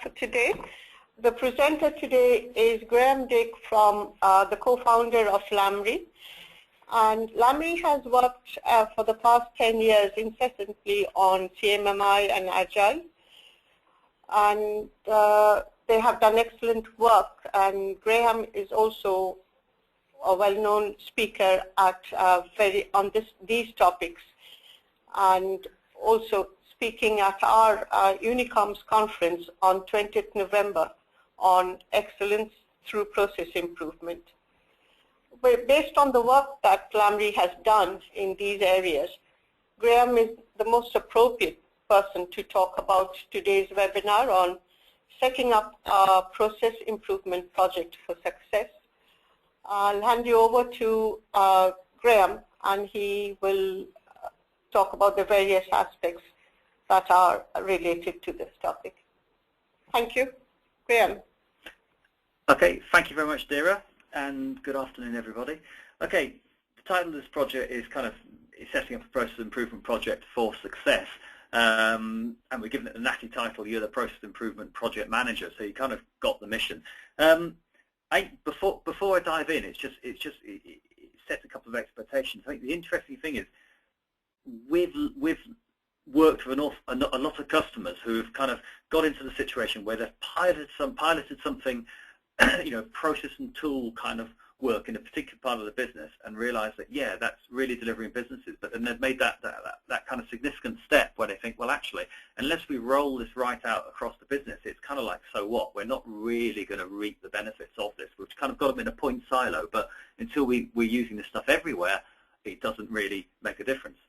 for today. The presenter today is Graham Dick, from the co-founder of Lamry. And Lamry has worked for the past 10 years incessantly on CMMI and Agile. And they have done excellent work. And Graham is also a well-known speaker at on these topics, and also speaking at our Unicoms conference on 20th November on excellence through process improvement. But based on the work that Lamry has done in these areas, Graham is the most appropriate person to talk about today's webinar on setting up a process improvement project for success. I'll hand you over to Graham, and he will talk about the various aspects that are related to this topic. Thank you. Graham. Okay, thank you very much, Dira, and good afternoon, everybody. Okay, the title of this project is setting up a process improvement project for success. And we're giving it the natty title, you're the process improvement project manager, so you kind of got the mission. Before I dive in, it sets a couple of expectations. I think the interesting thing is we've worked with a lot of customers who have kind of got into the situation where they've piloted something, process and tool kind of work in a particular part of the business, and realized that, yeah, that's really delivering businesses. But then they've made that kind of significant step where they think, well, actually, unless we roll this right out across the business, it's kind of like, so what? We're not really going to reap the benefits of this. We've kind of got them in a point silo, but until we're using this stuff everywhere, it doesn't really make a difference.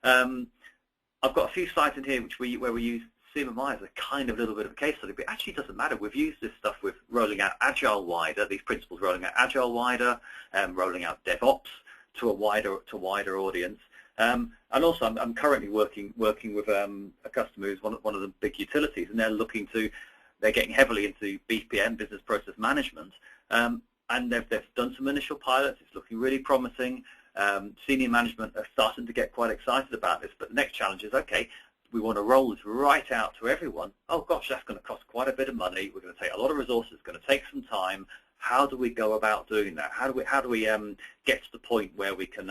I've got a few slides in here where we use CMMI as a kind of little bit of a case study, but it actually doesn't matter. We've used this stuff with rolling out Agile wider, these principles rolling out Agile wider, rolling out DevOps to a wider audience. And also, I'm currently working with a customer who's one of the big utilities, and they're getting heavily into BPM, business process management, and they've done some initial pilots. It's looking really promising. Senior management are starting to get quite excited about this, but the next challenge is, okay, we want to roll this right out to everyone. Oh gosh, that's going to cost quite a bit of money. We're going to take a lot of resources. It's going to take some time. How do we go about doing that? How do we get to the point where we can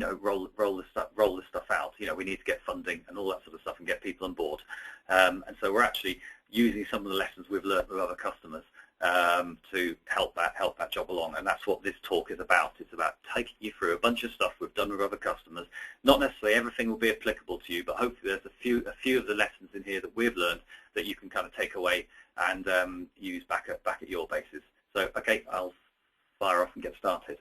roll this stuff out? We need to get funding and all that sort of stuff and get people on board. And so we're actually using some of the lessons we've learned with other customers to help that job along, and that's what this talk is about. It's about taking you through a bunch of stuff we've done with other customers. Not necessarily everything will be applicable to you, but hopefully there's a few of the lessons in here that we've learned that you can kind of take away and use back at your bases. So, okay, I'll fire off and get started.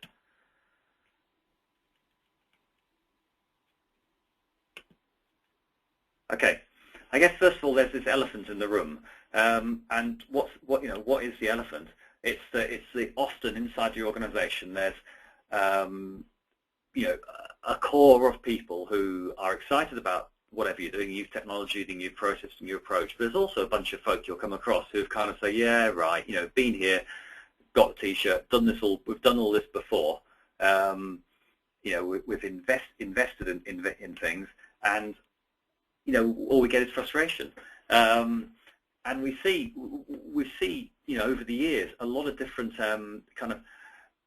Okay, I guess first of all there's this elephant in the room. And what is the elephant? It's the often inside your organisation there's a core of people who are excited about whatever you're doing, new technology, the new process, the new approach. But there's also a bunch of folk you'll come across who kind of say, yeah, right, been here, got a T-shirt, done this all, we've done all this before. We've invested in things, and all we get is frustration. And we see, over the years, a lot of different kind of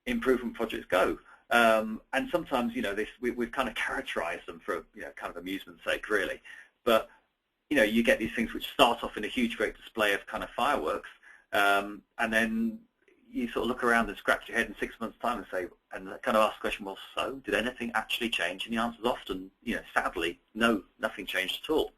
improvement projects go. And sometimes, we've kind of characterized them for, kind of amusement's sake, really. But, you get these things which start off in a huge, great display of kind of fireworks, and then you sort of look around and scratch your head in 6 months' time and say, and kind of ask the question, well, so did anything actually change? And the answer is often, sadly, no, nothing changed at all.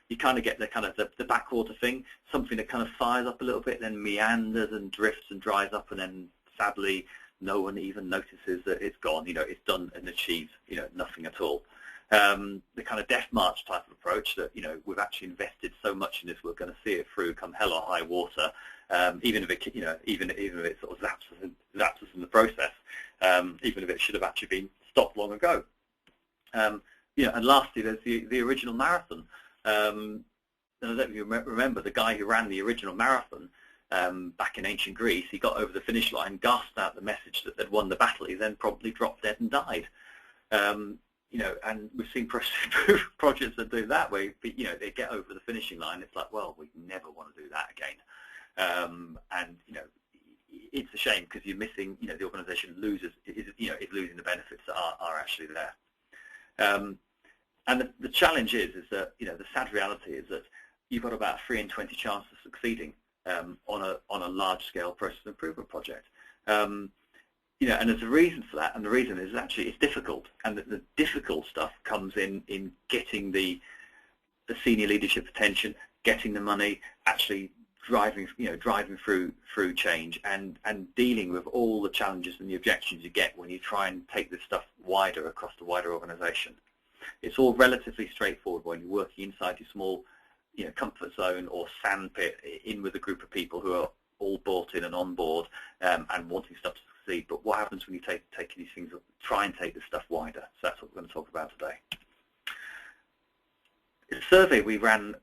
You kind of get the backwater thing, something that kind of fires up a little bit, then meanders and drifts and dries up, and then sadly no one even notices that it's gone. It's done and achieved, nothing at all. The kind of death march type of approach that we've actually invested so much in this, we're going to see it through come hell or high water, even if it even if it sort of lapses in the process, even if it should have actually been stopped long ago. And lastly, there's the original marathon. And I don't know if you remember the guy who ran the original marathon back in ancient Greece. He got over the finish line, gasped out the message that they'd won the battle. He then promptly dropped dead and died. and we've seen projects that do that where, they get over the finishing line. It's like, well, we never want to do that again. And it's a shame because you're missing, the organisation is losing the benefits that are actually there. And the challenge is that, the sad reality is that you've got about a 3 in 20 chance of succeeding on a large-scale process improvement project. And there's a reason for that, and the reason is actually it's difficult, and the difficult stuff comes in getting the senior leadership attention, getting the money, actually driving through change, and dealing with all the challenges and the objections you get when you try and take this stuff wider across the wider organisation. It's all relatively straightforward when you're working inside your small, comfort zone or sandpit in with a group of people who are all bought in and on board and wanting stuff to succeed. But what happens when you take these things, try and take this stuff wider? So that's what we're going to talk about today. A survey we ran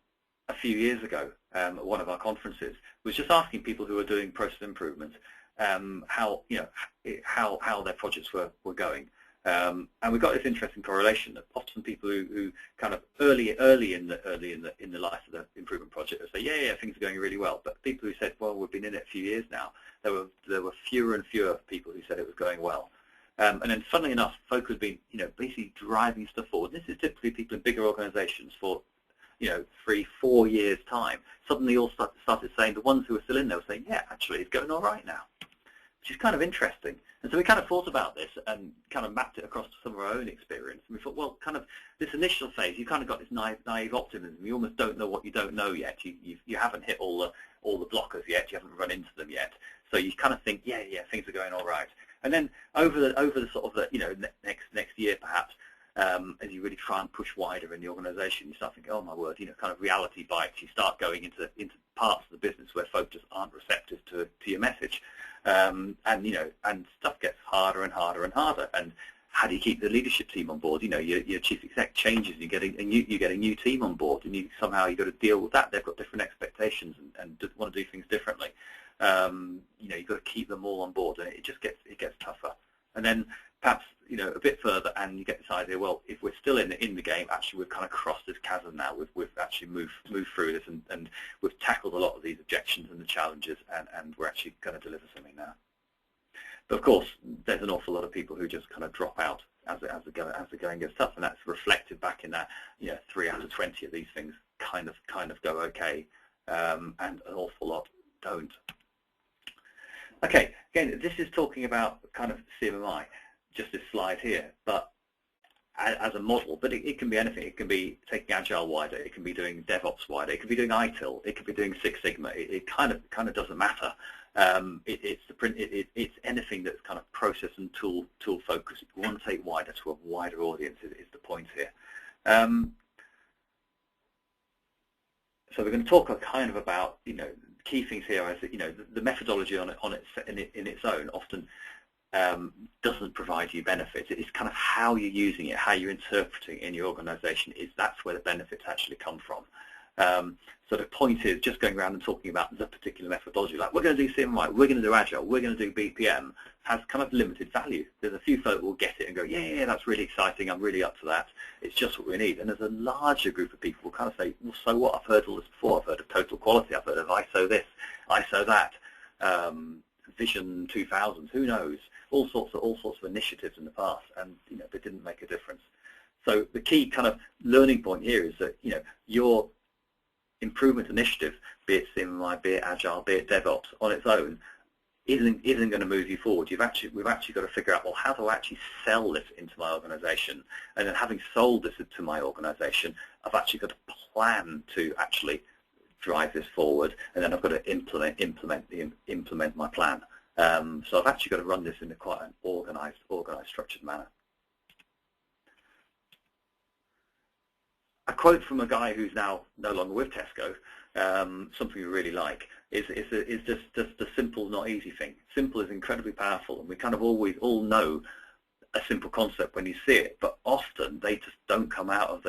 a few years ago at one of our conferences was just asking people who were doing process improvement how their projects were going. And we got this interesting correlation that often people who kind of early in the life of the improvement project would say, yeah, things are going really well. But people who said, well, we've been in it a few years now, there were fewer and fewer people who said it was going well. And then, funnily enough, folk had been, basically driving stuff forward. This is typically people in bigger organisations for, 3, 4 years time. Suddenly, all started saying, the ones who were still in there were saying, yeah, actually, it's going all right now, which is kind of interesting. And so we kind of thought about this and kind of mapped it across some of our own experience. And we thought, well, kind of this initial phase, you kind of got this naive optimism. You almost don't know what you don't know yet. You haven't hit all the blockers yet. You haven't run into them yet. So you kind of think, yeah, things are going all right. And then over the sort of the next year perhaps, as you really try and push wider in the organisation, you start thinking, oh my word, kind of reality bites. You start going into parts of the business where folk just aren't receptive to your message. And stuff gets harder and harder and harder. And how do you keep the leadership team on board? Your chief exec changes, and you get a new team on board, and somehow you've got to deal with that. They've got different expectations and want to do things differently. You've got to keep them all on board, and it gets tougher. And then perhaps a bit further, and you get this idea. Well, if we're still in the game, actually we've kind of crossed this chasm now. We've actually moved through this, and we've tackled a lot of these objections and the challenges, and we're actually going to deliver something now. But of course, there's an awful lot of people who just kind of drop out as the going gets tough, and that's reflected back in that 3 out of 20 of these things kind of go okay, and an awful lot don't. Okay, again, this is talking about kind of CMMI, just this slide here, but as a model, but it can be anything. It can be taking Agile wider, it can be doing DevOps wider, it can be doing ITIL, it could be doing Six Sigma. It kind of doesn't matter. It's anything that's kind of process and tool focused. We want to take wider to a wider audience is the point here. So we're going to talk kind of about key things here. As the methodology in its own often doesn't provide you benefits. It's kind of how you're using it, how you're interpreting it in your organisation. That's where the benefits actually come from. So the point is just going around and talking about the particular methodology, like we're going to do CMMI, we're going to do Agile, we're going to do BPM, has kind of limited value. There's a few folk who will get it and go, yeah, that's really exciting, I'm really up to that, it's just what we need. And there's a larger group of people who kind of say, well, so what, I've heard all this before, I've heard of total quality, I've heard of ISO this, ISO that, Vision 2000, who knows, all sorts of initiatives in the past, and they didn't make a difference. So the key kind of learning point here is that your improvement initiative, be it CMMI, be it Agile, be it DevOps, on its own, isn't going to move you forward. We've actually got to figure out, well, how do I actually sell this into my organisation? And then having sold this to my organisation, I've actually got to plan to actually drive this forward, and then I've got to implement my plan. So I've actually got to run this in quite an organised, structured manner. A quote from a guy who's now no longer with Tesco, something we really like, is just the simple, not easy thing. Simple is incredibly powerful, and we kind of always all know a simple concept when you see it, but often they just don't come out of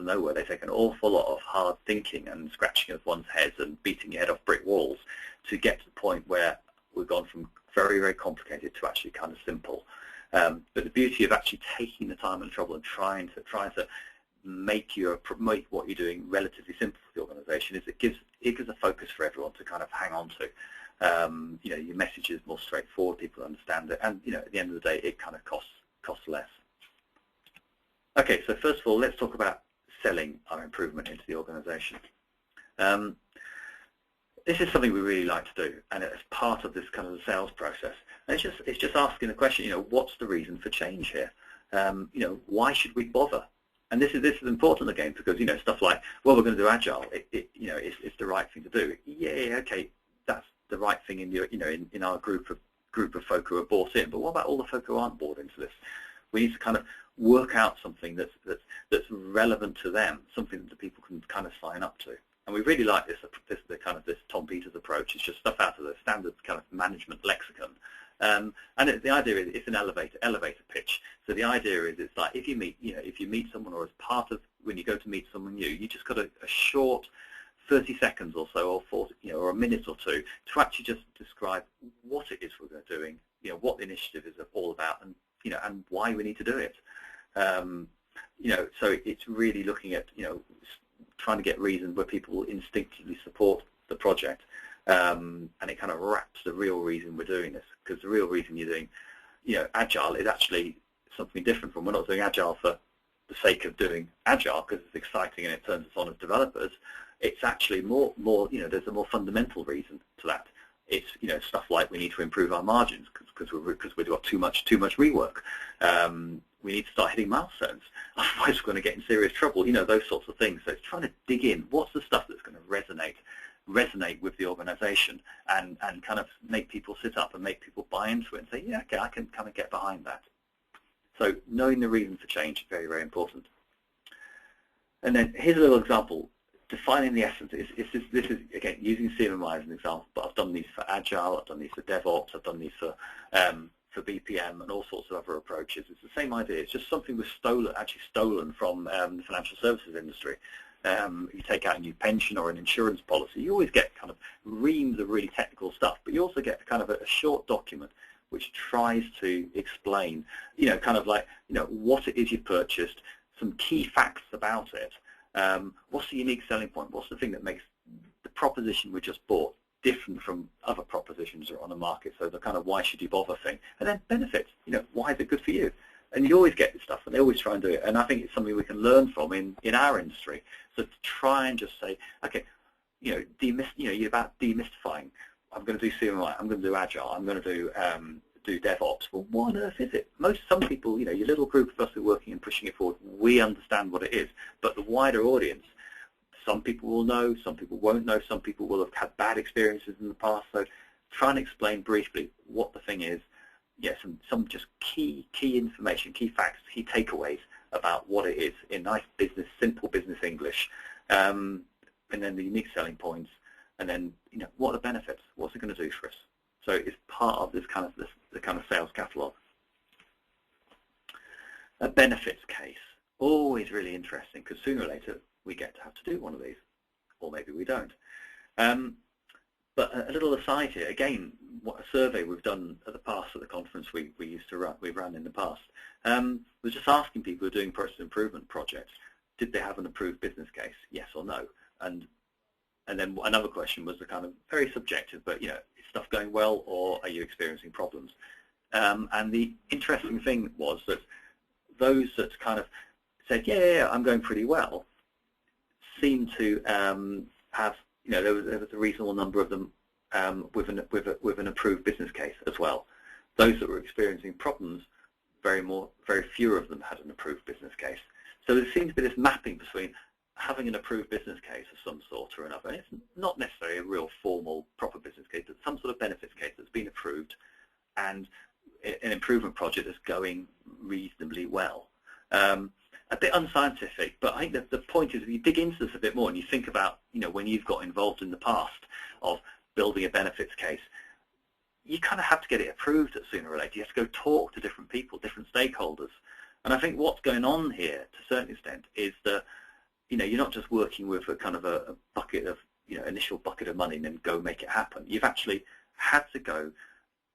nowhere. They take an awful lot of hard thinking and scratching of one's head and beating your head off brick walls to get to the point where we've gone from very, very complicated to actually kind of simple. But the beauty of actually taking the time and trouble and trying to make what you're doing relatively simple for the organisation is it gives a focus for everyone to kind of hang on to. Your message is more straightforward, people understand it, and at the end of the day, it kind of costs less. Okay, so first of all, let's talk about selling our improvement into the organisation. This is something we really like to do, and it's part of this kind of the sales process. And it's just asking the question, what's the reason for change here? Why should we bother? And this is important again because stuff like, well, we're going to do agile. It's the right thing to do. Yeah, okay, that's the right thing in our group of folk who are bought in. But what about all the folk who aren't bought into this? We need to kind of work out something that's relevant to them, something that the people can kind of sign up to. And we really like this Tom Peters approach. It's just stuff out of the standard kind of management lexicon. And the idea is it's an elevator pitch. So the idea is it's like if you meet someone, or as part of when you go to meet someone new, you just got a short 30 seconds or so, or 40, or a minute or two to actually just describe what it is we're doing, what the initiative is all about, and and why we need to do it. So it's really looking at trying to get reasons where people instinctively support the project, and it kind of wraps the real reason we're doing this, because the real reason you're doing agile is actually something different from, we're not doing agile for the sake of doing agile because it's exciting and it turns us on as developers. It's actually more there's a more fundamental reason to that. It's stuff like we need to improve our margins because we've got too much rework. We need to start hitting milestones, otherwise we're going to get in serious trouble. Those sorts of things. So it's trying to dig in. What's the stuff that's going to resonate with the organisation and kind of make people sit up and make people buy into it and say, yeah, okay, I can kind of get behind that. So knowing the reason for change is very, very important. And then here's a little example. Defining the essence. This is again using CMMI as an example, but I've done these for Agile, I've done these for DevOps, I've done these for BPM and all sorts of other approaches. It's the same idea. It's just something was stolen from the financial services industry. You take out a new pension or an insurance policy, you always get kind of reams of really technical stuff, but you also get kind of a short document which tries to explain, kind of like, what it is you purchased, some key facts about it. What's the unique selling point? What's the thing that makes the proposition we just bought different from other propositions that are on the market? So the kind of why should you bother thing. And then benefits, why is it good for you? And you always get this stuff, and they always try and do it. And I think it's something we can learn from in our industry. So to try and just say, okay, you're about demystifying. I'm going to do CMI, I'm going to do Agile, I'm going to do DevOps. Well, what on earth is it? Some people, your little group of us who are working and pushing it forward, we understand what it is. But the wider audience, some people will know, some people won't know, some people will have had bad experiences in the past. So try and explain briefly what the thing is. Yeah, some just key information, key facts, key takeaways about what it is in nice business, simple business English, and then the unique selling points, and then what are the benefits? What's it going to do for us? So it's part of the kind of sales catalogue. A benefits case, always really interesting, because sooner or later we get to have to do one of these, or maybe we don't. But a little aside here, again, what a survey we've done at the past at the conference we ran in the past, was just asking people who are doing process improvement projects, did they have an approved business case, yes or no? And then another question was the kind of very subjective, but is stuff going well, or are you experiencing problems? And the interesting thing was that those that kind of said, yeah, I'm going pretty well, seemed to have, there was a reasonable number of them with an approved business case as well. Those that were experiencing problems, very few of them had an approved business case. So there seems to be this mapping between having an approved business case of some sort or another. And it's not necessarily a real formal, proper business case, but some sort of benefits case that's been approved, and an improvement project that's going reasonably well. A bit unscientific, but I think the point is, if you dig into this a bit more and you think about, when you've got involved in the past of building a benefits case, you kind of have to get it approved sooner or later. You have to go talk to different people, different stakeholders. And I think what's going on here, to a certain extent, is that, you're not just working with a kind of a bucket of, initial bucket of money and then go make it happen. You've actually had to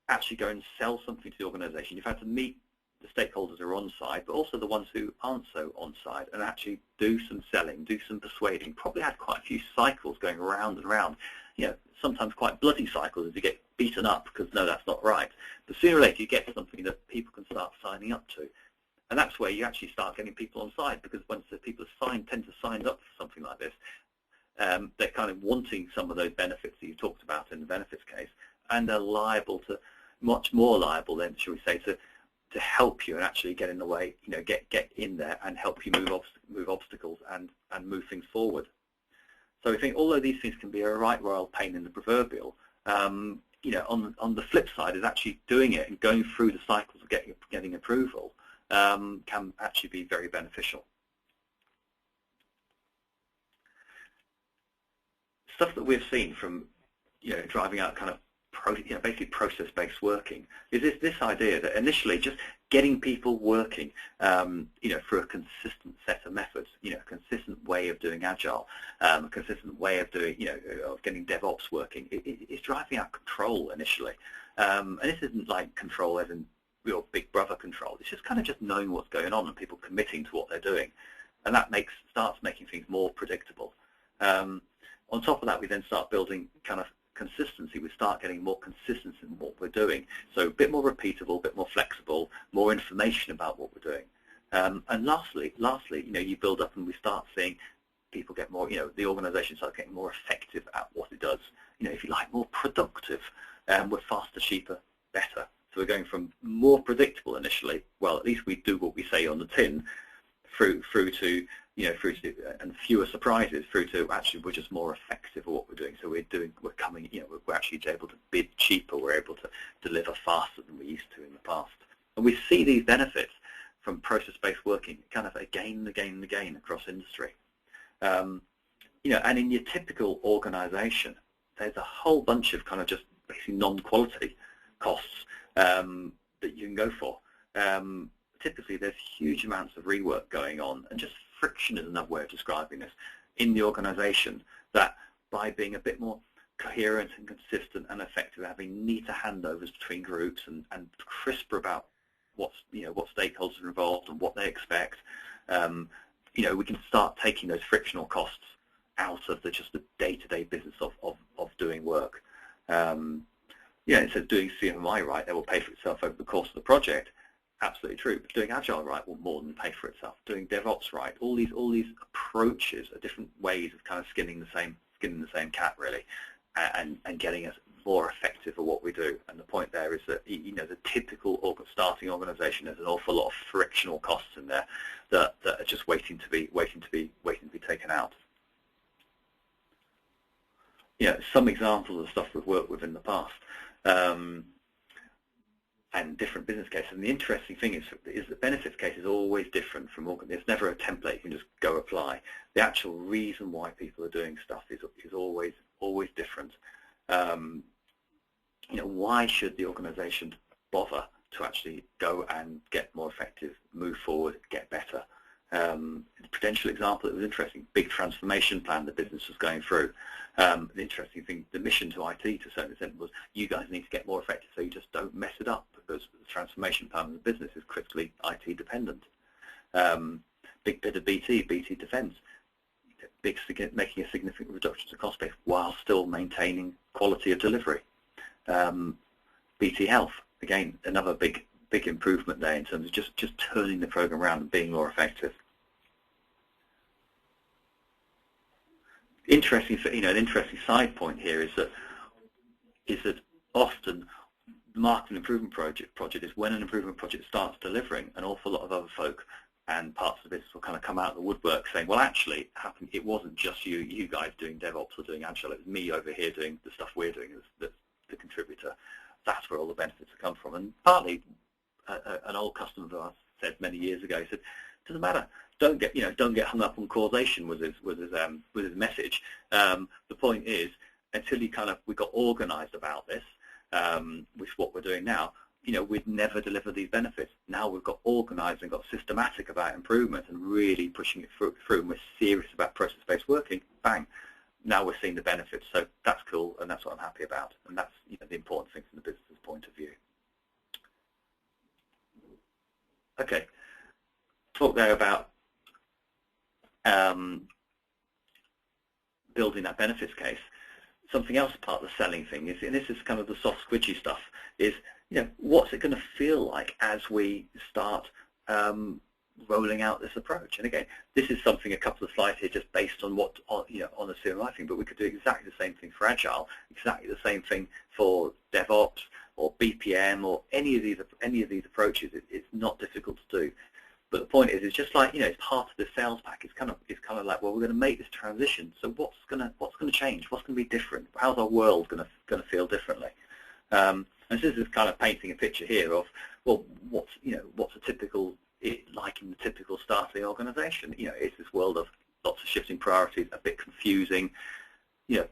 actually go and sell something to the organisation. You've had to meet the stakeholders are on side, but also the ones who aren't so on side, and actually do some selling, do some persuading. Probably had quite a few cycles going around and around. Sometimes quite bloody cycles as you get beaten up because no, that's not right. But sooner or later you get something that people can start signing up to. And that's where you actually start getting people on side, because once the people tend to sign up for something like this, they're kind of wanting some of those benefits that you talked about in the benefits case, and they're liable to, much more liable then, shall we say, to help you and actually get in the way, get in there and help you move obstacles and move things forward. So I think although these things can be a right royal pain in the proverbial, on the flip side is actually doing it and going through the cycles of getting approval can actually be very beneficial. Stuff that we've seen from driving out kind of basically process-based working is this idea that initially just getting people working through a consistent set of methods, a consistent way of doing agile, a consistent way of doing of getting DevOps working, it's driving out control initially. And this isn't like control as in real big brother control. It's just kind of just knowing what's going on and people committing to what they're doing, and that starts making things more predictable. On top of that, we then start building kind of consistency. We start getting more consistency in what we're doing, so a bit more repeatable, a bit more flexible, more information about what we're doing. And lastly, you build up and we start seeing people get more, the organisation starts getting more effective at what it does. If you like, more productive. We're faster, cheaper, better. So we're going from more predictable initially, well, at least we do what we say on the tin, through to and fewer surprises, through to actually we're just more effective at what we're doing. So we're actually able to bid cheaper, we're able to deliver faster than we used to in the past. And we see these benefits from process-based working kind of again and again and again across industry. And in your typical organization, there's a whole bunch of kind of just basically non-quality costs that you can go for. Typically, there's huge amounts of rework going on, and just friction is another way of describing this in the organization, that by being a bit more coherent and consistent and effective, having neater handovers between groups and crisper about what stakeholders are involved and what they expect, we can start taking those frictional costs out of just the day-to-day business of doing work. Instead of doing CMI right, that will pay for itself over the course of the project. Absolutely true. But doing Agile right will more than pay for itself. Doing DevOps right, all these approaches are different ways of kind of skinning the same cat really, and getting us more effective at what we do. And the point there is that the typical starting organisation, there's an awful lot of frictional costs in there that are just waiting to be taken out. Some examples of stuff we've worked with in the past. And different business cases. And the interesting thing is the benefits case is always different from there's never a template you can just go apply. The actual reason why people are doing stuff is always different. Why should the organisation bother to actually go and get more effective, move forward, get better? The potential example that was interesting, big transformation plan the business was going through. The interesting thing, the mission to IT to a certain extent was you guys need to get more effective so you just don't mess it up, because the transformation plan of the business is critically IT dependent. Big bit of BT defence, making a significant reduction to cost base while still maintaining quality of delivery. BT Health, again, another big improvement there in terms of just turning the program around and being more effective. An interesting side point here is that often the marketing improvement project is when an improvement project starts delivering, an awful lot of other folk and parts of the business will kind of come out of the woodwork saying, well, actually, it wasn't just you guys doing DevOps or doing Agile, it was me over here doing the stuff we're doing as the contributor. That's where all the benefits have come from. And partly, an old customer of ours said many years ago, he said, doesn't matter. Don't get hung up on causation was his message. The point is, until we got organised about this, which is what we're doing now, we'd never deliver these benefits. Now we've got organised and got systematic about improvement and really pushing it through, and we're serious about process-based working. Bang! Now we're seeing the benefits. So that's cool, and that's what I'm happy about, and that's the important thing from the business's point of view. Okay, talk there about building that benefits case. Something else part of the selling thing is, and this is kind of the soft squidgy stuff, is what's it going to feel like as we start rolling out this approach? And again, this is something, a couple of slides here, just based on what on the CMI thing, but we could do exactly the same thing for Agile, exactly the same thing for DevOps or BPM or any of these approaches. It's not difficult to do. But the point is, it's just like it's part of the sales pack. It's kind of like, well, we're going to make this transition. So what's going to change? What's going to be different? How's our world going to feel differently? And this is kind of painting a picture here of, well, what's a typical like in the typical start of the organisation. It's this world of lots of shifting priorities, a bit confusing.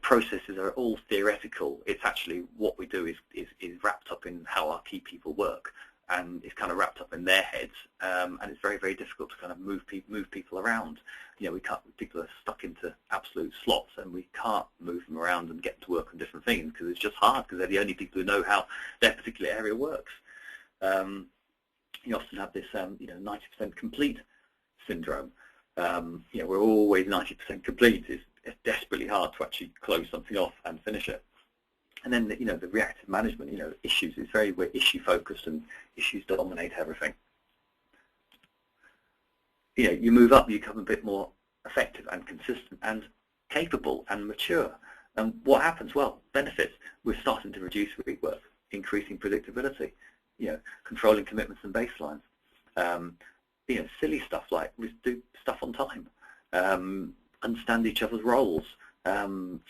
Processes are all theoretical. It's actually what we do is wrapped up in how our key people work. And it's kind of wrapped up in their heads, and it's very, very difficult to kind of move people around. We can't. People are stuck into absolute slots, and we can't move them around and get to work on different things because it's just hard because they're the only people who know how their particular area works. You often have this, 90% complete syndrome. We're always 90% complete. It's desperately hard to actually close something off and finish it. And then, the reactive management, issues is very issue focused, and issues dominate everything. You move up, you become a bit more effective and consistent and capable and mature. And what happens? Well, benefits. We're starting to reduce rework, increasing predictability, controlling commitments and baselines. Silly stuff like we do stuff on time, understand each other's roles,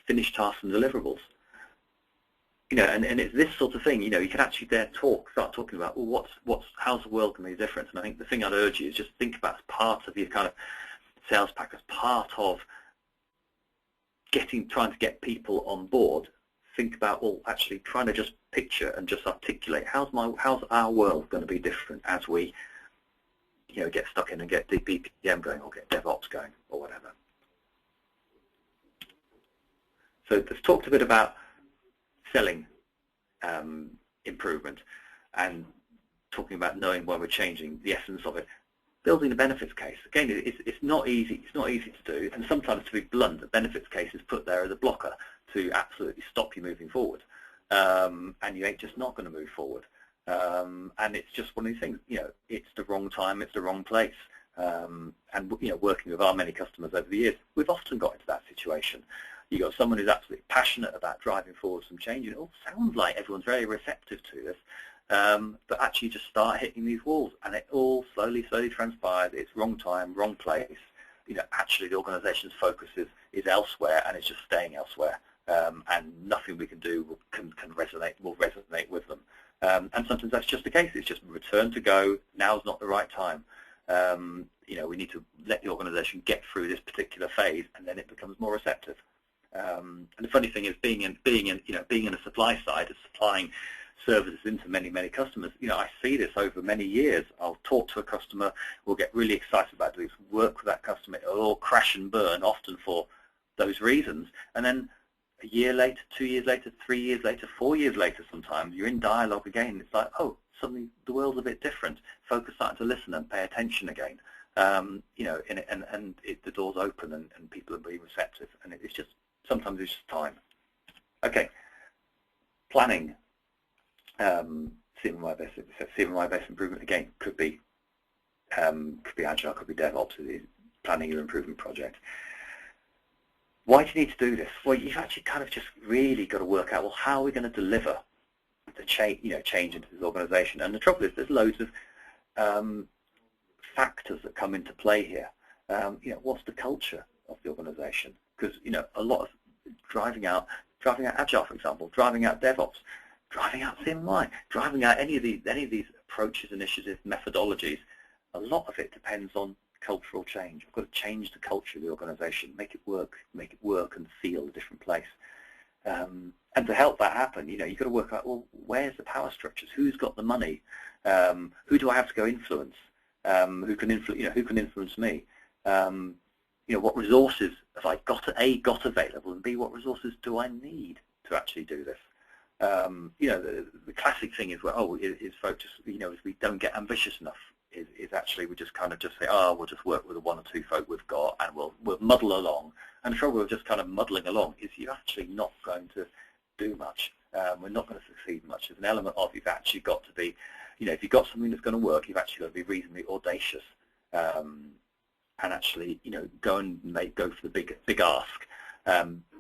finish tasks and deliverables. And it's this sort of thing. You can actually start talking about, well, how's the world going to be different? And I think the thing I'd urge you is just think about as part of your kind of sales pack, as part of trying to get people on board. Think about, well, actually trying to just picture and just articulate how's our world going to be different as we, get stuck in and get the BPM going or get DevOps going or whatever. So let's talk a bit about selling improvement and talking about knowing when we're changing, the essence of it. Building a benefits case. Again, it's not easy. It's not easy to do, and sometimes, to be blunt, the benefits case is put there as a blocker to absolutely stop you moving forward, and you ain't just not going to move forward. And it's just one of these things. It's the wrong time. It's the wrong place. And working with our many customers over the years, we've often got into that situation. You've got someone who's absolutely passionate about driving forward some change, and it all sounds like everyone's very receptive to this, but actually just start hitting these walls, and it all slowly transpires. It's wrong time, wrong place. Actually the organisation's focus is elsewhere, and it's just staying elsewhere, and nothing we can do will resonate with them. And sometimes that's just the case. It's just return to go. Now's not the right time. We need to let the organisation get through this particular phase, and then it becomes more receptive. And the funny thing is, being in a supply side, supplying services into many customers, I see this over many years. I'll talk to a customer, we'll get really excited about doing some work with that customer, it'll all crash and burn, often for those reasons, and then a year later, 2 years later, 3 years later, 4 years later sometimes, you're in dialogue again. It's like, oh, suddenly the world's a bit different. Focus starting to listen and pay attention again. And the door's open, and people are being receptive, and it's just, sometimes it's just time. Okay, planning. CMI based improvement again could be Agile, could be DevOps. Planning your improvement project. Why do you need to do this? Well, you've actually kind of just really got to work out, well, how are we going to deliver the change into this organisation? And the trouble is, there's loads of factors that come into play here. What's the culture of the organisation? Because a lot of driving out Agile, for example, driving out DevOps, driving out CMI, driving out any of these approaches, initiatives, methodologies. A lot of it depends on cultural change. We've got to change the culture of the organisation, make it work and feel a different place. And to help that happen, you've got to work out, well, where's the power structures? Who's got the money? Who do I have to go influence? Who can influence me? What resources have I got available, and B, what resources do I need to actually do this? The classic thing is, well, is folks just, is we don't get ambitious enough. is actually we just kind of just say, oh, we'll just work with the one or two folk we've got, and we'll muddle along. And the trouble with just kind of muddling along is you're actually not going to do much. We're not going to succeed much. There's an element of you've actually got to be, if you've got something that's going to work, you've actually got to be reasonably audacious, and actually, go for the big ask.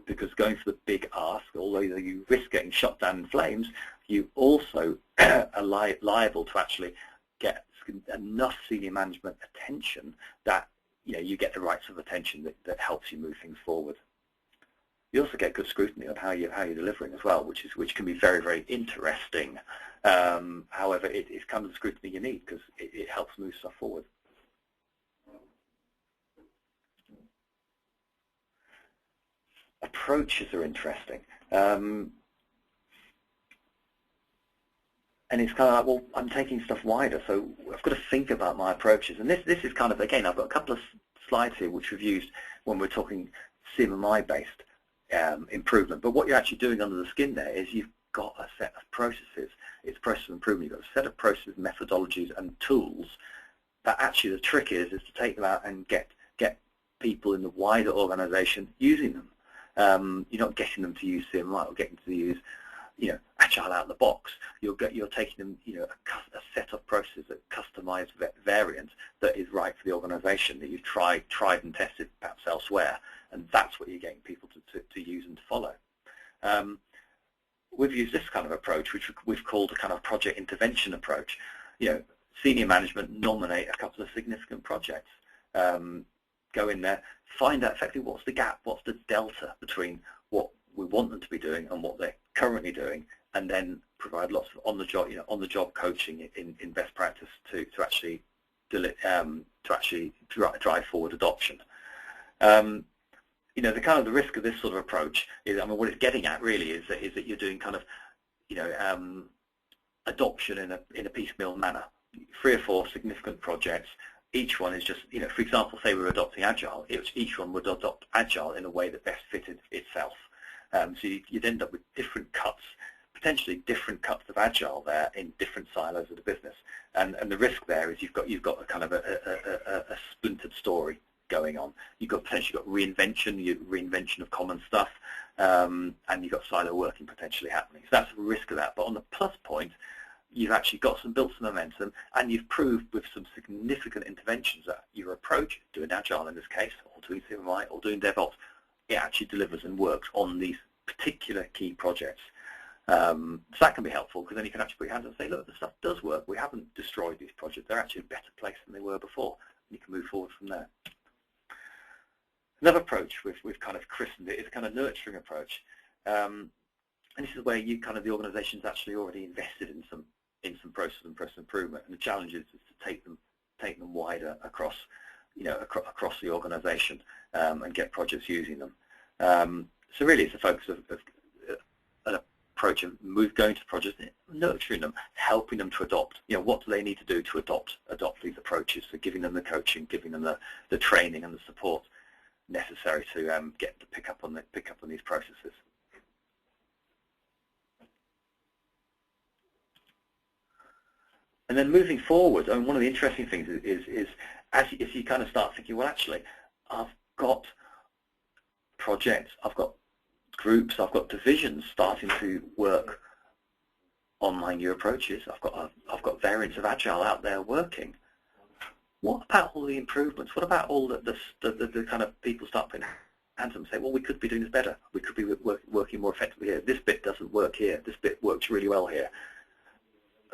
Because going for the big ask, although you risk getting shot down in flames, you also are liable to actually get enough senior management attention that you get the right sort of attention that helps you move things forward. You also get good scrutiny on how you're delivering as well, which can be very, very interesting. However, it's kind of the scrutiny you need because it helps move stuff forward. Approaches are interesting. And it's kind of like, well, I'm taking stuff wider, so I've got to think about my approaches. And this is kind of, again, I've got a couple of slides here which we've used when we're talking CMMI-based improvement. But what you're actually doing under the skin there is you've got a set of processes. It's process improvement. You've got a set of processes, methodologies, and tools that actually the trick is to take them out and get people in the wider organization using them. You're not getting them to use CMMI or getting to use Agile out of the box. You're taking them, a set of processes, a customized variant that is right for the organisation that you've tried and tested perhaps elsewhere, and that's what you're getting people to use and to follow. We've used this kind of approach, which we've called a kind of project intervention approach. Senior management nominate a couple of significant projects, go in there, find out effectively what's the gap, what's the delta between what we want them to be doing and what they're currently doing, and then provide lots of on-the-job coaching in best practice to actually drive forward adoption. The kind of the risk of this sort of approach is, what it's getting at really is that you're doing kind of, adoption in a piecemeal manner. 3 or 4 significant projects. Each one is just, for example, say we're adopting Agile. Each one would adopt Agile in a way that best fitted itself. So you'd end up with different cuts, potentially different cuts of Agile there in different silos of the business. And the risk there is you've got a kind of a splintered story going on. You've got potentially reinvention of common stuff, and you've got silo working potentially happening. So that's a risk of that. But on the plus point, you've actually built some momentum, and you've proved with some significant interventions that your approach, doing Agile in this case, or doing CMMI, or doing DevOps, it actually delivers and works on these particular key projects. So that can be helpful because then you can actually put your hands and say, look, the stuff does work. We haven't destroyed these projects. They're actually in a better place than they were before. And you can move forward from there. Another approach we've kind of christened it is a kind of nurturing approach. And this is where the organization's actually already invested in some process and process improvement. And the challenge is to take them wider across the organization and get projects using them. So really it's a focus of an approach of going to projects, nurturing them, helping them to adopt. What do they need to do to adopt these approaches? So giving them the coaching, giving them the training and the support necessary to get to pick up on these processes. And then moving forward, one of the interesting things is as you kind of start thinking, well, actually, I've got projects, I've got groups, I've got divisions starting to work on my new approaches. I've got variants of Agile out there working. What about all the improvements? What about all the kind of people start putting hands and say, well, we could be doing this better. We could be working more effectively here. This bit doesn't work here. This bit works really well here.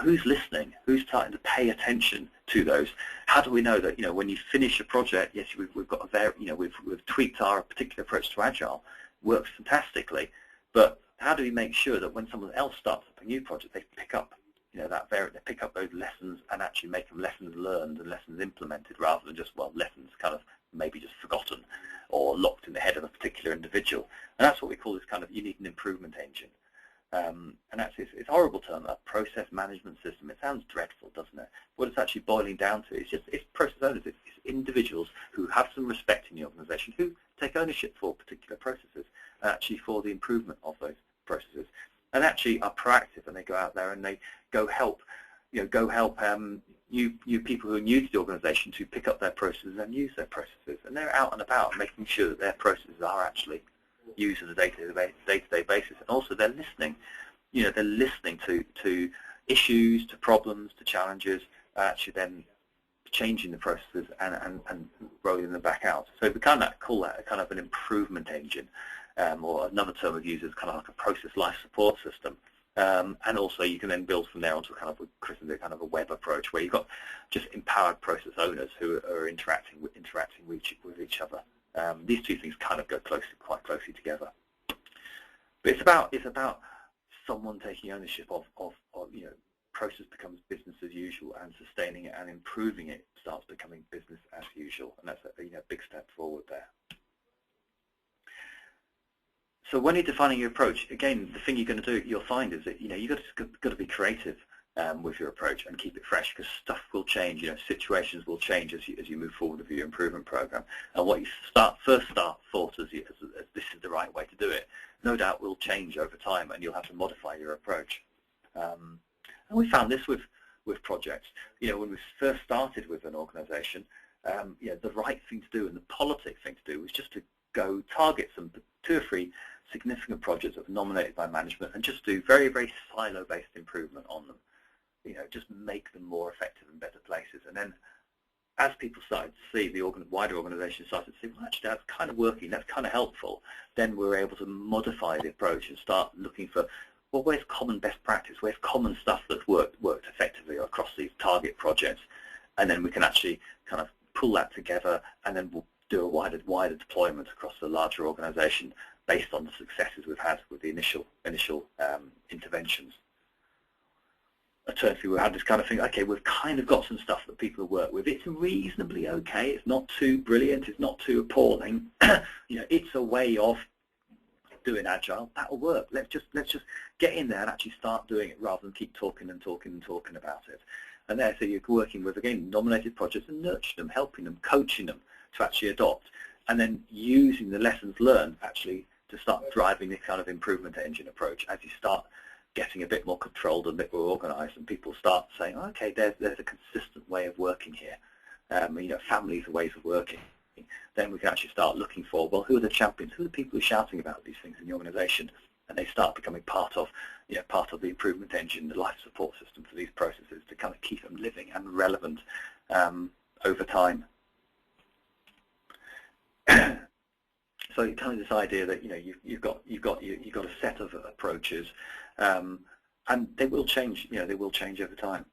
Who's listening? Who's starting to pay attention to those? How do we know that when you finish a project, yes, we've got we've tweaked our particular approach to Agile, works fantastically, but how do we make sure that when someone else starts up a new project, they pick up that variant, they pick up those lessons and actually make them lessons learned and lessons implemented rather than just lessons kind of maybe just forgotten or locked in the head of a particular individual. And that's what we call this kind of you need an improvement engine. And actually, it's a horrible term, a process management system. It sounds dreadful, doesn't it? What it's actually boiling down to is it's process owners. It's individuals who have some respect in the organisation, who take ownership for particular processes, and actually for the improvement of those processes, and actually are proactive, and they go out there and they go help new people who are new to the organisation to pick up their processes and use their processes, and they're out and about making sure that their processes are actually used on a day-to-day basis, and also they're listening. They're listening to issues, to problems, to challenges, actually then changing the processes and rolling them back out. So we kind of call that a kind of an improvement engine, or another term we've used is kind of like a process life support system. And also you can then build from there onto kind of a web approach where you've got just empowered process owners who are interacting with each other. These two things kind of go quite closely together. But it's about someone taking ownership of process becomes business as usual, and sustaining it and improving it starts becoming business as usual, and that's a big step forward there. So when you're defining your approach, again, the thing you're going to do, you'll find is that you've got to be creative with your approach and keep it fresh, because stuff will change. Situations will change as you move forward with your improvement program. And what you first thought as this is the right way to do it, no doubt will change over time, and you'll have to modify your approach. And we found this with projects. When we first started with an organisation, the right thing to do and the politic thing to do was just to go target some 2 or 3 significant projects that were nominated by management and just do very, very silo-based improvement on them. Just make them more effective and better places. And then as people started to see, the wider organisation started to see, well, actually, that's kind of working, that's kind of helpful, then we were able to modify the approach and start looking for, well, where's common best practice, where's common stuff that's worked effectively across these target projects, and then we can actually kind of pull that together, and then we'll do a wider deployment across the larger organisation based on the successes we've had with the initial interventions. Alternatively, we had this kind of thing, okay, we've kind of got some stuff that people work with. It's reasonably okay. It's not too brilliant. It's not too appalling. It's a way of doing agile. That'll work. Let's just get in there and actually start doing it rather than keep talking and talking and talking about it. And there, so you're working with, again, nominated projects and nurturing them, helping them, coaching them to actually adopt, and then using the lessons learned actually to start driving this kind of improvement engine approach as you start getting a bit more controlled and a bit more organised, and people start saying, oh, okay, there's a consistent way of working here. Families are ways of working. Then we can actually start looking for, well, who are the champions? Who are the people who are shouting about these things in the organisation? And they start becoming part of the improvement engine, the life support system for these processes to kind of keep them living and relevant over time. So kind of this idea that you've got a set of approaches, and they will change. They will change over time.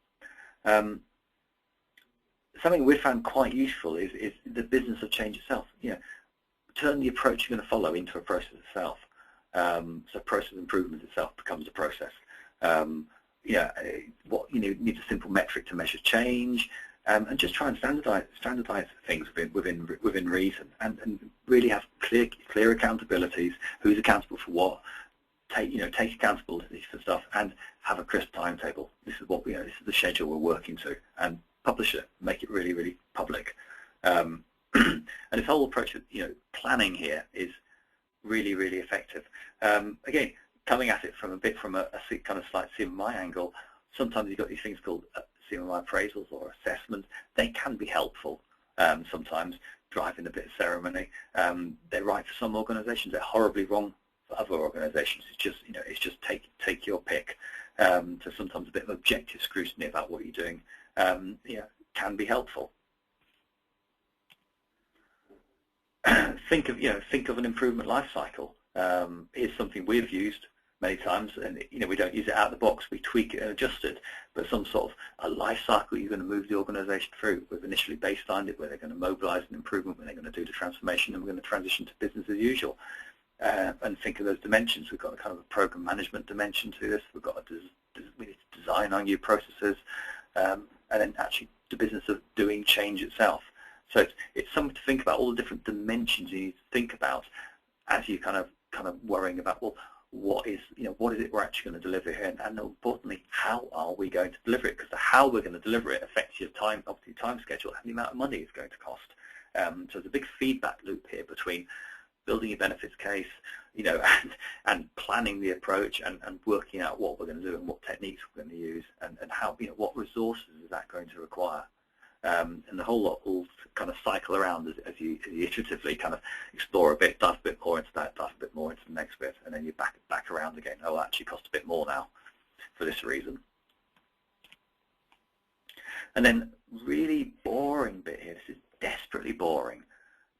Something we found quite useful is the business of change itself. Turn the approach you're going to follow into a process itself. So process improvement itself becomes a process. What need a simple metric to measure change, and just try and standardize things within reason, and really have clear accountabilities. Who's accountable for what? Take accountability for stuff, and have a crisp timetable. This is what this is the schedule we're working to, and publish it, make it really, really public. And this whole approach of planning here is really, really effective. Again, coming at it from a kind of slight CMI angle, sometimes you've got these things called CMI appraisals or assessments. They can be helpful sometimes, driving a bit of ceremony. They're right for some organisations. They're horribly wrong for other organisations. It's just take your pick. So sometimes a bit of objective scrutiny about what you're doing can be helpful. Think of an improvement life cycle. Here's something we've used many times, and we don't use it out of the box. We tweak it and adjust it, but some sort of a life cycle you're going to move the organisation through. We've initially baselined it, where they're going to mobilise an improvement, when they're going to do the transformation, and we're going to transition to business as usual. And think of those dimensions. We've got a kind of a program management dimension to this. We need to design our new processes, and then actually the business of doing change itself. So it's something to think about, all the different dimensions you need to think about as you kind of worrying about, well, what is it we're actually going to deliver here, and importantly, how are we going to deliver it? Because the how we're going to deliver it affects your time, obviously time schedule, and the amount of money it's going to cost. So there's a big feedback loop here between building your benefits case, and planning the approach and working out what we're going to do and what techniques we're going to use and how, what resources is that going to require. And the whole lot will kind of cycle around as you iteratively kind of explore a bit, dive a bit more into that, dive a bit more into the next bit, and then you're back around again. Oh, it actually costs a bit more now for this reason. And then really boring bit here, this is desperately boring,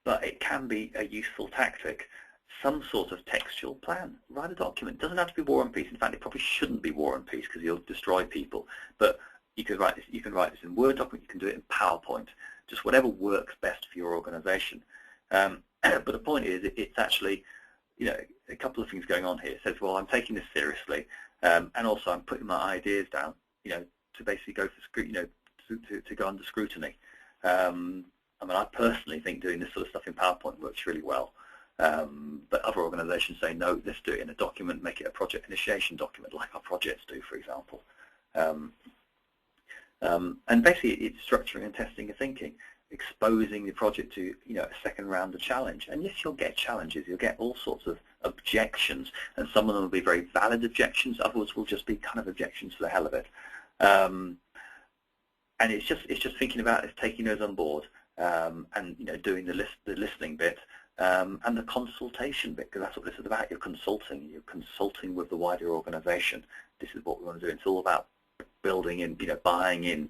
but it can be a useful tactic. Some sort of textual plan. Write a document. It doesn't have to be War and Peace. In fact, it probably shouldn't be War and Peace because you'll destroy people. But you can write this. You can write this in Word document. You can do it in PowerPoint. Just whatever works best for your organisation. But the point is, it's actually, a couple of things going on here. It says, well, I'm taking this seriously, and also I'm putting my ideas down, to basically go for to go under scrutiny. I mean, I personally think doing this sort of stuff in PowerPoint works really well. But other organizations say, no, let's do it in a document, make it a project initiation document like our projects do, for example. And basically it's structuring and testing your thinking, exposing the project to, a second round of challenge. And yes, you'll get challenges, you'll get all sorts of objections, and some of them will be very valid objections, others will just be kind of objections for the hell of it. And it's just thinking about it, taking those on board, and doing the listening bit. And the consultation bit, because that's what this is about. You're consulting with the wider organization. This is what we want to do. It's all about building in, buying in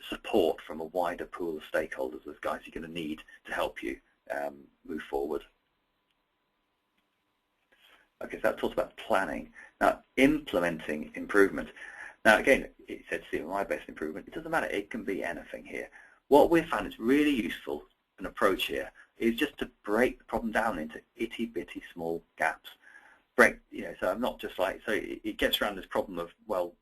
support from a wider pool of stakeholders, those guys you're going to need to help you move forward. Okay, so that talks about planning. Now, implementing improvement. Now, again, it said CMI-based improvement. It doesn't matter. It can be anything here. What we've found is really useful, an approach here, is just to break the problem down into itty-bitty small gaps. So I'm not just like, so it gets around this problem of, well,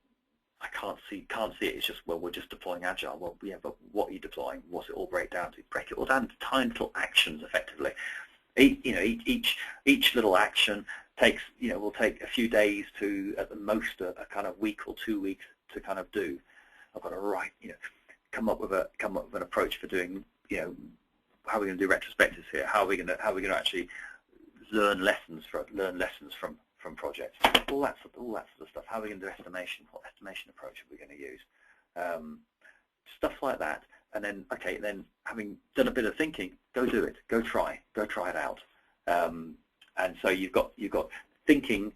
I can't see it. It's just, well, we're just deploying Agile. Well, yeah, but what are you deploying? What's it all break down to? Break it all down to tiny little actions, effectively. Each little action takes, will take a few days to, at the most, a kind of week or 2 weeks to kind of do. I've got to come up with an approach for doing, how are we going to do retrospectives here? How are we going to actually learn lessons from projects? All that sort of stuff. How are we going to do estimation? What estimation approach are we going to use? Stuff like that. And then, okay, then having done a bit of thinking, go do it. Go try it out. And so you've got thinking,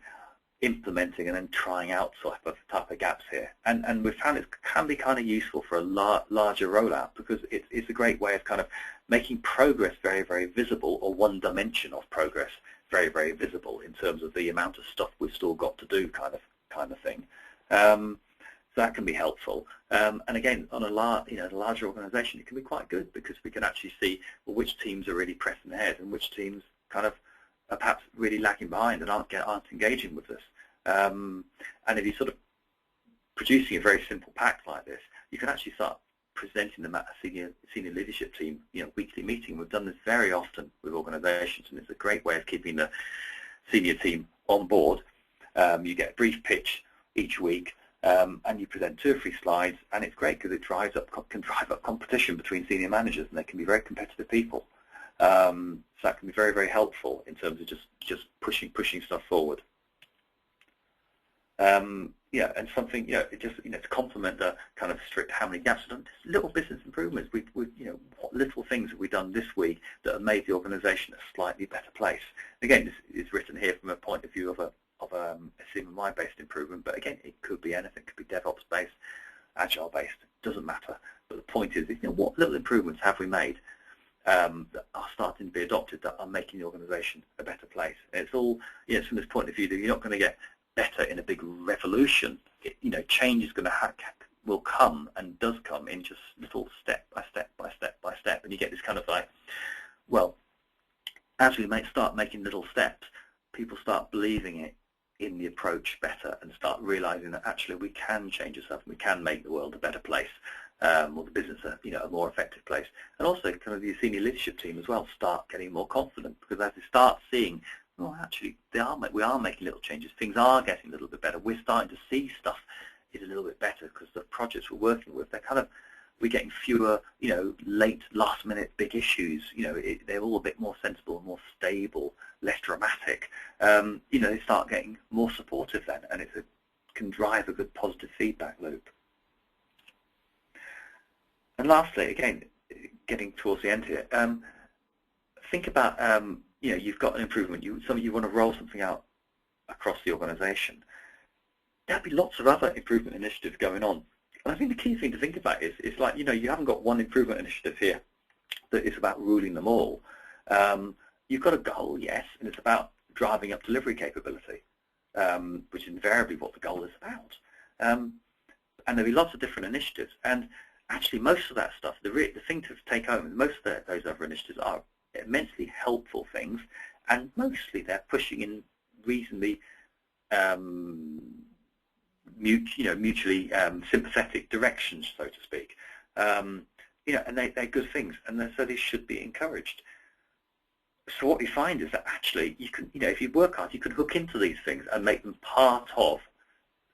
implementing, and then trying out type of gaps here. And we've found it can be kind of useful for a larger rollout, because it's a great way of kind of making progress very, very visible, or one dimension of progress very, very visible in terms of the amount of stuff we've still got to do, kind of thing. So that can be helpful. And again, on a larger organisation, it can be quite good, because we can actually see, well, which teams are really pressing ahead and which teams kind of are perhaps really lagging behind and aren't engaging with this. And if you're sort of producing a very simple pack like this, you can actually start presenting them at a senior leadership team, weekly meeting. We've done this very often with organisations, and it's a great way of keeping the senior team on board. You get a brief pitch each week, and you present 2 or 3 slides, and it's great because it can drive up competition between senior managers, and they can be very competitive people. So that can be very, very helpful in terms of just pushing stuff forward. And something, to complement the kind of strict how many gaps are done, little business improvements. What little things have we done this week that have made the organisation a slightly better place? Again, this is written here from a point of view of a CMI-based improvement, but again, it could be anything. It could be DevOps-based, Agile-based. Doesn't matter. But the point is, what little improvements have we made that are starting to be adopted, that are making the organisation a better place? And it's all, from this point of view, that you're not going to get better in a big revolution. Change is will come and does come in just little step by step, and you get this kind of like, well, as we start making little steps, people start believing it in the approach better and start realizing that actually we can change ourselves and we can make the world a better place, or the business a more effective place. And also kind of the senior leadership team as well start getting more confident, because as they start seeing, well, actually we are making little changes, things are getting a little bit better, we're starting to see stuff is a little bit better, because the projects we're working with, We're getting fewer, late, last-minute big issues. They're all a bit more sensible, more stable, less dramatic. They start getting more supportive then, and it can drive a good positive feedback loop. And lastly, again, getting towards the end here, think about, you've got an improvement. You want to roll something out across the organization. There'll be lots of other improvement initiatives going on. And I think the key thing to think about is like, you haven't got one improvement initiative here that is about ruling them all. You've got a goal, yes, and it's about driving up delivery capability, which is invariably what the goal is about. And there'll be lots of different initiatives. And actually, most of that stuff, the thing to take home is most of those other initiatives are immensely helpful things, and mostly they're pushing in reasonably mutually sympathetic directions, so to speak. And they're good things, and so they should be encouraged. So what we find is that actually you can, if you work hard, you can hook into these things and make them part of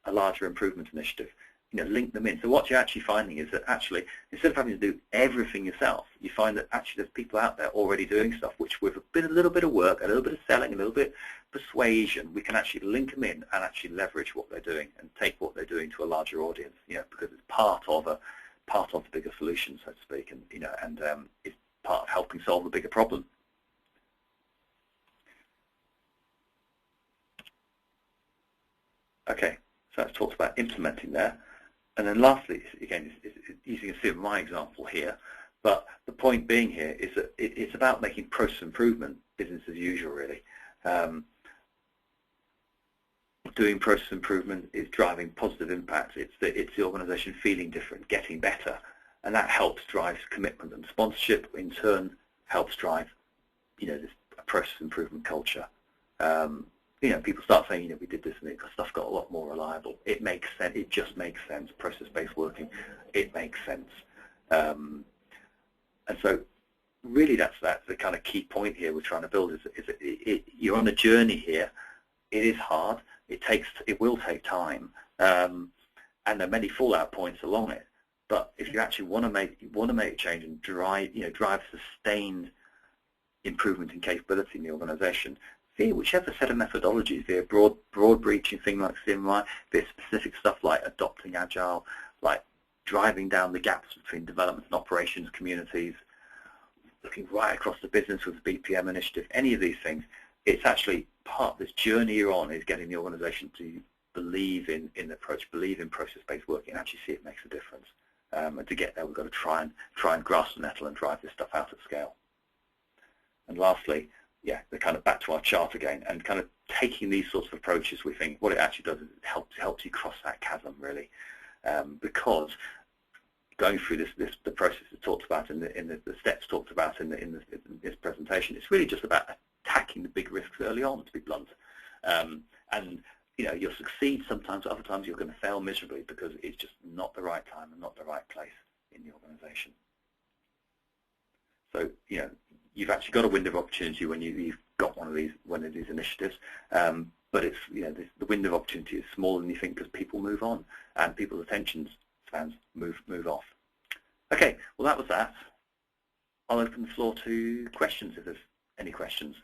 a larger improvement initiative. Link them in. So what you're actually finding is that actually, instead of having to do everything yourself, you find that actually there's people out there already doing stuff, which with a little bit of work, a little bit of selling, a little bit of persuasion, we can actually link them in and actually leverage what they're doing and take what they're doing to a larger audience, because it's part of the bigger solution, so to speak, and it's part of helping solve a bigger problem. Okay, so that's talked about implementing there. And then lastly, again, you can see my example here, but the point being here is that it's about making process improvement business as usual, really. Doing process improvement is driving positive impact. It's the organization feeling different, getting better, and that helps drive commitment and sponsorship. In turn, helps drive, this process improvement culture. People start saying, we did this and stuff got a lot more reliable. It makes sense. It just makes sense. Process-based working, it makes sense. And so, really, that's the kind of key point here we're trying to build. You're on a journey here. It is hard. It will take time, and there are many fallout points along it. But if you actually want to make a change and drive sustained improvement in capability in the organization, via whichever set of methodologies, via broad-reaching thing like CMI, via specific stuff like adopting Agile, like driving down the gaps between development and operations communities, looking right across the business with the BPM initiative, any of these things, it's actually part of this journey you're on is getting the organization to believe in the approach, believe in process-based working, and actually see it makes a difference. And to get there, we've got to try and grasp the nettle and drive this stuff out at scale. And lastly, they're kind of back to our chart again, and kind of taking these sorts of approaches, we think what it actually does is it helps you cross that chasm, really, because going through the process that's talked about in the steps talked about in this presentation, it's really just about attacking the big risks early on, to be blunt. And you'll succeed sometimes, other times you're going to fail miserably because it's just not the right time and not the right place in the organization. So you've actually got a window of opportunity when you've got one of these initiatives, but it's the window of opportunity is smaller than you think because people move on and people's attention spans move off. Okay, well that was that. I'll open the floor to questions if there's any questions.